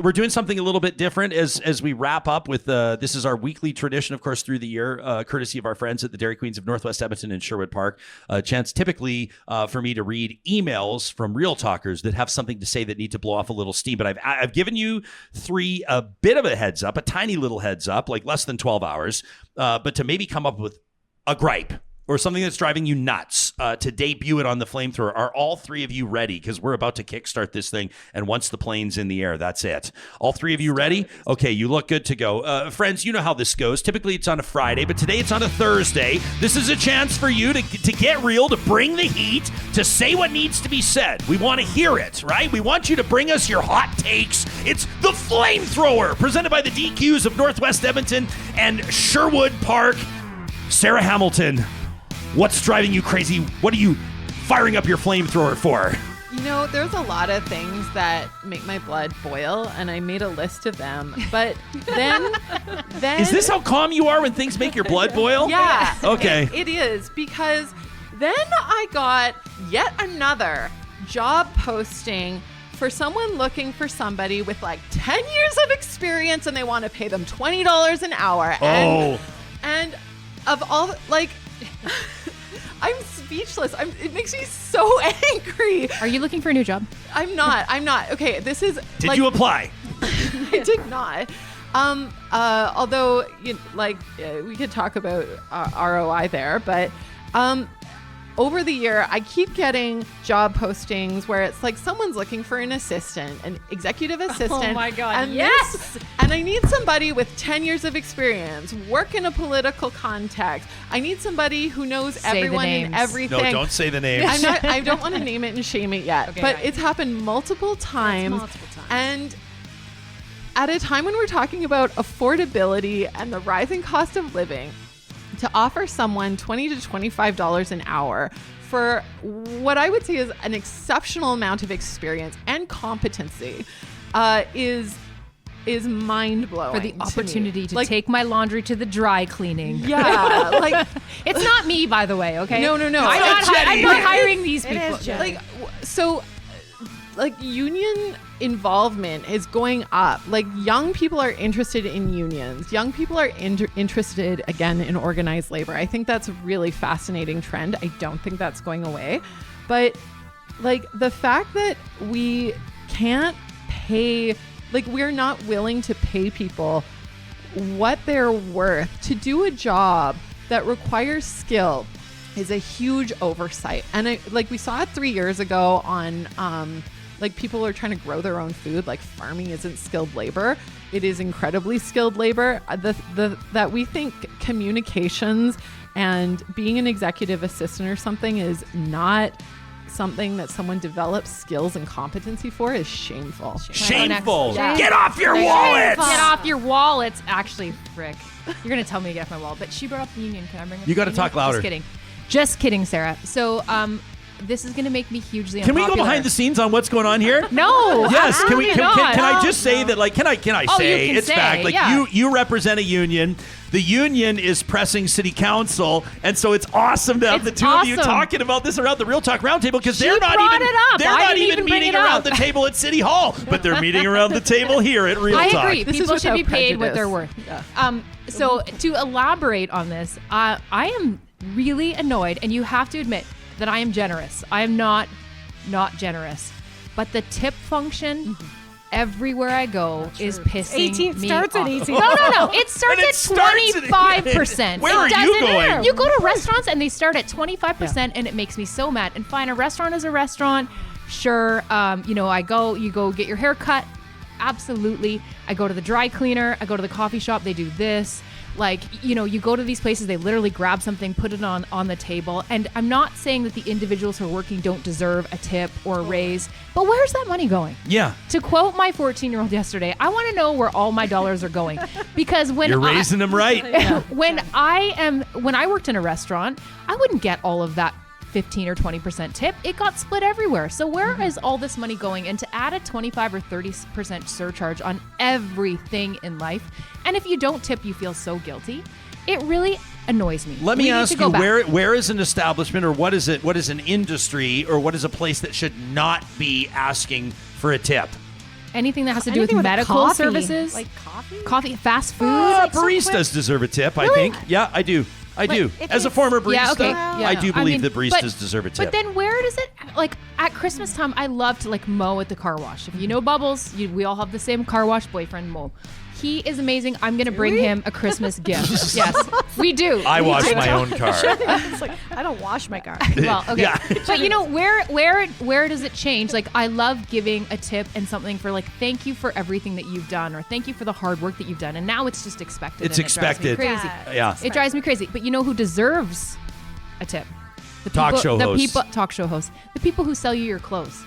We're doing something a little bit different as we wrap up with this is our weekly tradition, of course, through the year, courtesy of our friends at the Dairy Queens of Northwest Edmonton and Sherwood Park. A chance typically for me to read emails from real talkers that have something to say that need to blow off a little steam. But I've given you three a bit of a heads up, a tiny little heads up, like less than 12 hours, but to maybe come up with a gripe or something that's driving you nuts to debut it on the Flamethrower. Are all three of you ready? Because we're about to kickstart this thing, and once the plane's in the air, that's it. All three of you ready? Okay, you look good to go. Friends, you know how this goes. Typically, it's on a Friday, but today it's on a Thursday. This is a chance for you to get real, to bring the heat, to say what needs to be said. We want to hear it, right? We want you to bring us your hot takes. It's the Flamethrower, presented by the DQs of Northwest Edmonton and Sherwood Park. Sarah Hamilton, what's driving you crazy? What are you firing up your flamethrower for? You know, there's a lot of things that make my blood boil, and I made a list of them. But then Is this how calm you are when things make your blood boil? Yeah. Okay. It is, because then I got yet another job posting for someone looking for somebody with like 10 years of experience, and they want to pay them $20 an hour. And of all, like, I'm speechless. It makes me so angry. Are you looking for a new job? I'm not. Okay, this is. Did you apply? I did not. Although, we could talk about ROI there, but over the year, I keep getting job postings where it's like someone's looking for an assistant, an executive assistant. Oh my God, and yes! And I need somebody with 10 years of experience, work in a political context. I need somebody who knows everyone and everything. No, don't say the names. I don't want to name it and shame it yet, Okay, but right. it's happened multiple times. And at a time when we're talking about affordability and the rising cost of living, to offer someone $20 to $25 an hour for what I would say is an exceptional amount of experience and competency is mind-blowing. For the opportunity to take my laundry to the dry cleaning. Yeah. Like, it's not me, by the way, okay? No. I'm not hiring these people. Union involvement is going up. Like, young people are interested in unions. Young people are interested, again, in organized labor. I think that's a really fascinating trend. I don't think that's going away. But, like, the fact that we can't pay, like, we're not willing to pay people what they're worth to do a job that requires skill is a huge oversight. And we saw it 3 years ago on people are trying to grow their own food. Like, farming isn't skilled labor. It is incredibly skilled labor. That we think communications and being an executive assistant or something is not something that someone develops skills and competency for is shameful. Shameful. Yeah. Get off your wallets. Get off your wallets. Actually, Rick, you're going to tell me to get off my wallet. But she brought up the union. Can I bring up You got to the union? talk louder. Just kidding, Sarah. So, this is going to make me hugely Can unpopular. we go behind the scenes on what's going on here? No. Yes. Can absolutely not. I just say that? Like, can I say you can it's say, fact? Like, yeah. you represent a union. The union is pressing city council, and so it's awesome to have the two of you talking about this around the Real Talk Roundtable, because they're not even meeting around the table at City Hall, but they're meeting around the table here at Real Talk. I agree. This People is should be without paid what prejudice. they're worth. Yeah. So to elaborate on this, I am really annoyed, and you have to admit that I am generous. I am not generous, but the tip function everywhere I go is pissing me off. at 18. No. It starts at 25%. Where are you going? You go to restaurants and they start at 25%, and it makes me so mad. And fine, a restaurant is a restaurant. Sure, you go get your hair cut. Absolutely. I go to the dry cleaner. I go to the coffee shop. They do this. Like, you go to these places, they literally grab something, put it on the table. And I'm not saying that the individuals who are working don't deserve a tip or a raise, but where's that money going? Yeah. To quote my 14-year-old yesterday, I want to know where all my dollars are going. Because when You're raising them right. when I worked in a restaurant, I wouldn't get all of that 15 or 20% tip. It got split everywhere. So where is all this money going? And to add a 25 or 30% surcharge on everything in life, and if you don't tip, you feel so guilty. It really annoys me. Let me ask you, where is an establishment, or what is an industry, or what is a place that should not be asking for a tip? Anything that has to do with Anything medical coffee. services, Like coffee? coffee, fast food. Baristas deserve a tip, I think. Yeah, I do. I do. if As a it's- former barista, Yeah, okay. Yeah. I do believe that but- baristas deserve a tip. But then where does it, like at Christmas time, I love to like Mo at the car wash. If you know Bubbles, we all have the same car wash boyfriend, Mo. He is amazing. I'm going to bring him a Christmas gift. Yes, we do. I wash my own car. It's like, I don't wash my car. Well, okay. Yeah. But you know, where does it change? Like, I love giving a tip and something for like, thank you for everything that you've done, or thank you for the hard work that you've done. And now it's just expected. It's and it drives me expected. crazy. Yeah. It drives me crazy. But you know who deserves a tip? The Talk show hosts. Talk show hosts. The people who sell you your clothes.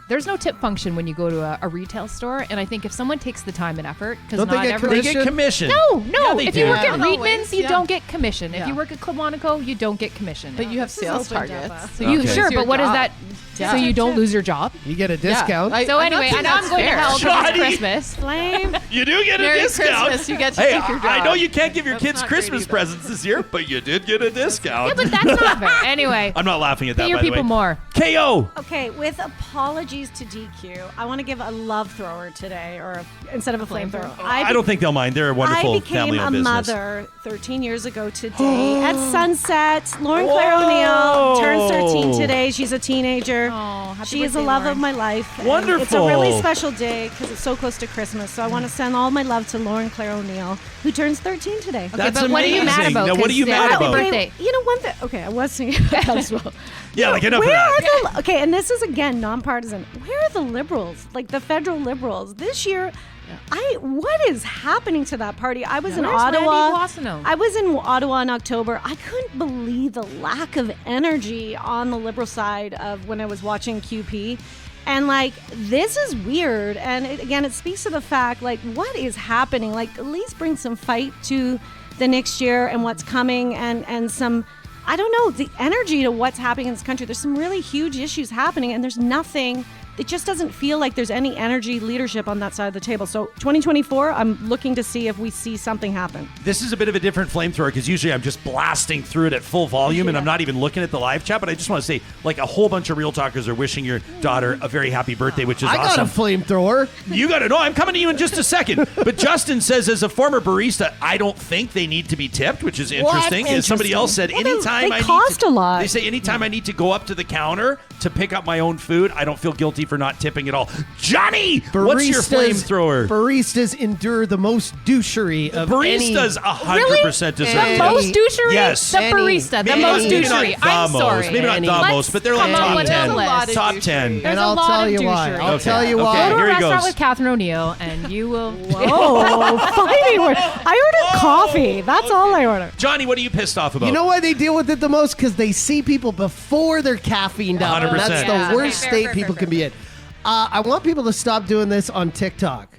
There's no tip function when you go to a retail store, and I think if someone takes the time and effort, because Don't they not get everybody They get commission. No. Yeah, they if do. you work at Not Reitman's, always, you yeah. don't get commission. If Yeah. you work at Quabantico, you don't get commission. But you have sales opened up targets. a- So You Okay. sure, it's your but what is job. that? Yeah. So you don't lose your job? You get a discount. I- So I'm not anyway, saying and I'm that's going to fair. hell because it's Johnny! Christmas. Flame. You do get Merry a discount. Christmas. You get to Hey, keep your job. I know you can't give your That's kids not Christmas great either. presents this year, but you did get a discount. Yeah, but that's not fair. Anyway, I'm not laughing at that, pay your by the people way. more. KO. Okay, with apologies to DQ, I want to give a love thrower today, or instead of a flamethrower. I don't think they'll mind. They're a wonderful I became family-owned a business. mother 13 years ago today at sunset. Lauren Claire O'Neill turns 13 today. She's a teenager. Oh, happy she is the birthday, love Lauren. of my life. And Wonderful. It's a really special day because it's so close to Christmas. So I want to send all my love to Lauren Claire O'Neill, who turns 13 today. Okay, That's but what are you mad amazing. about? Now, what are you 'Cause, mad happy about? birthday. You know, one thing. Okay, I was singing that as well. Yeah, like enough of Where that. are the okay? And this is again nonpartisan. Where are the liberals? Like the federal liberals this year? What is happening to that party? I was in Where's Ottawa. Randy Boissonneau? I was in Ottawa in October. I couldn't believe the lack of energy on the liberal side of when I was watching QP. And like, this is weird. And it speaks to the fact, like, what is happening? Like, at least bring some fight to the next year and what's coming, and some, I don't know, the energy to what's happening in this country. There's some really huge issues happening, and there's nothing. It just doesn't feel like there's any energy leadership on that side of the table. So 2024, I'm looking to see if we see something happen. This is a bit of a different flamethrower because usually I'm just blasting through it at full volume and I'm not even looking at the live chat. But I just want to say, like, a whole bunch of Real Talkers are wishing your daughter a very happy birthday, which is I got awesome. a flamethrower. You got to know. I'm coming to you in just a second. But Justin says, as a former barista, I don't think they need to be tipped, which is interesting. As somebody else said, Well, they anytime I cost need to, a lot. They say anytime I need to go up to the counter to pick up my own food, I don't feel guilty for not tipping at all. Johnny, what's your flamethrower? Baristas endure the most douchery of Baristas 100% deserve The tips. most douchery? Yes. The barista. The Maybe most not douchery. the I'm most. sorry. Maybe not the Let's most, but they're like come up top with 10. a list. Top 10. There's And a I'll lot tell of you why. douchery. I'll Okay. tell you Okay. why. Go to Here a he restaurant goes. with Catherine O'Neill, and you will. Oh, fighting word. I ordered coffee. That's all I ordered. Johnny, what are you pissed off about? You know why they deal with it the most? Because they see people before they're caffeined up. 100%. That's Yeah. the worst Fair, state fair, people fair, can be in. I want people to stop doing this on TikTok.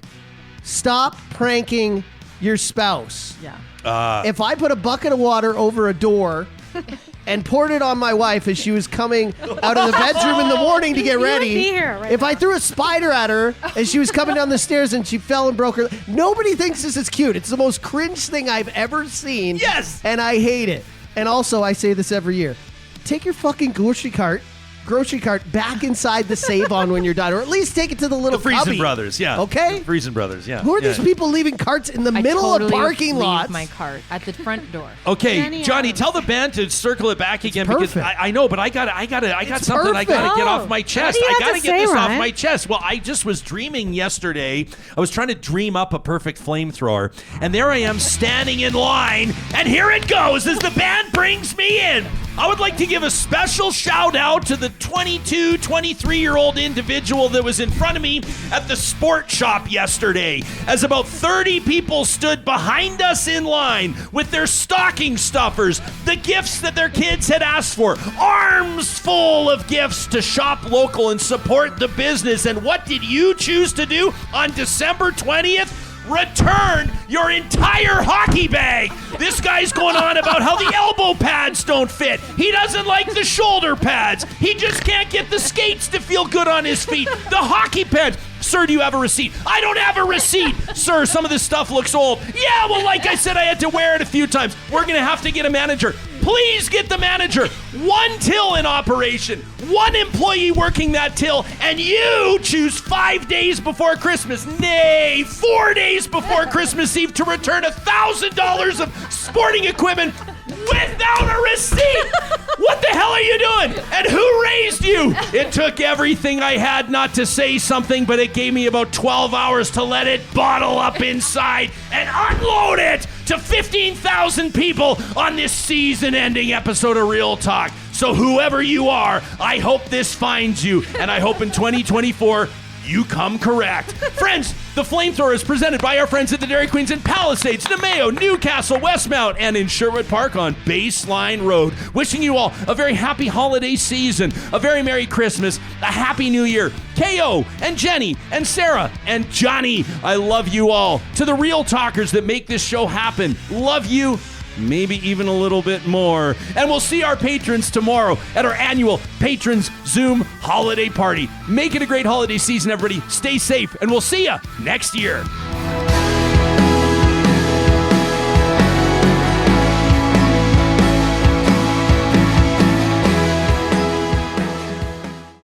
Stop pranking your spouse. Yeah. If I put a bucket of water over a door and poured it on my wife as she was coming out of the bedroom in the morning to get You would ready, be here right if I threw a spider at her as she was coming down the stairs and she fell and broke her, nobody thinks this is cute. It's the most cringe thing I've ever seen. Yes! And I hate it. And also, I say this every year. Take your fucking grocery cart back inside the save-on when you're done, or at least take it to the little The Friesen cubby. brothers, yeah. Okay? The Friesen brothers, yeah. Who are Yeah. these people leaving carts in the I middle totally of parking leave lots? my cart at the front door. Okay, Jenny Johnny, Adams. tell the band to circle it back again because perfect. I know, but I got It's something I got to perfect. get Oh, off my chest. what do you I have got to to get say, this off Ryan? my chest. Well, I just was dreaming yesterday. I was trying to dream up a perfect flamethrower, and there I am standing in line, and here it goes as the band brings me in. I would like to give a special shout out to the 22, 23-year-old individual that was in front of me at the sport shop yesterday, as about 30 people stood behind us in line with their stocking stuffers, the gifts that their kids had asked for, arms full of gifts to shop local and support the business. And what did you choose to do on December 20th? Return your entire hockey bag. This guy's going on about how the elbow pads don't fit. He doesn't like the shoulder pads. He just can't get the skates to feel good on his feet. The hockey pads. Sir, do you have a receipt? I don't have a receipt. Sir, some of this stuff looks old. Yeah, well, like I said, I had to wear it a few times. We're going to have to get a manager. Please get the manager 1 till in operation, 1 employee working that till, and you choose 5 days before Christmas, nay, 4 days before Christmas Eve to return $1,000 of sporting equipment without a receipt. What the hell are you doing? And who raised you? It took everything I had not to say something, but it gave me about 12 hours to let it bottle up inside and unload it to 15,000 people on this season-ending episode of Real Talk. So whoever you are, I hope this finds you, and I hope in 2024 you come correct. Friends, the Flamethrower is presented by our friends at the Dairy Queens in Palisades, Namao, Newcastle, Westmount, and in Sherwood Park on Baseline Road. Wishing you all a very happy holiday season, a very Merry Christmas, a Happy New Year. KO and Jenny and Sarah and Johnny, I love you all. To the Real Talkers that make this show happen, love you. Maybe even a little bit more. And we'll see our patrons tomorrow at our annual Patrons Zoom holiday party. Make it a great holiday season, everybody. Stay safe, and we'll see you next year.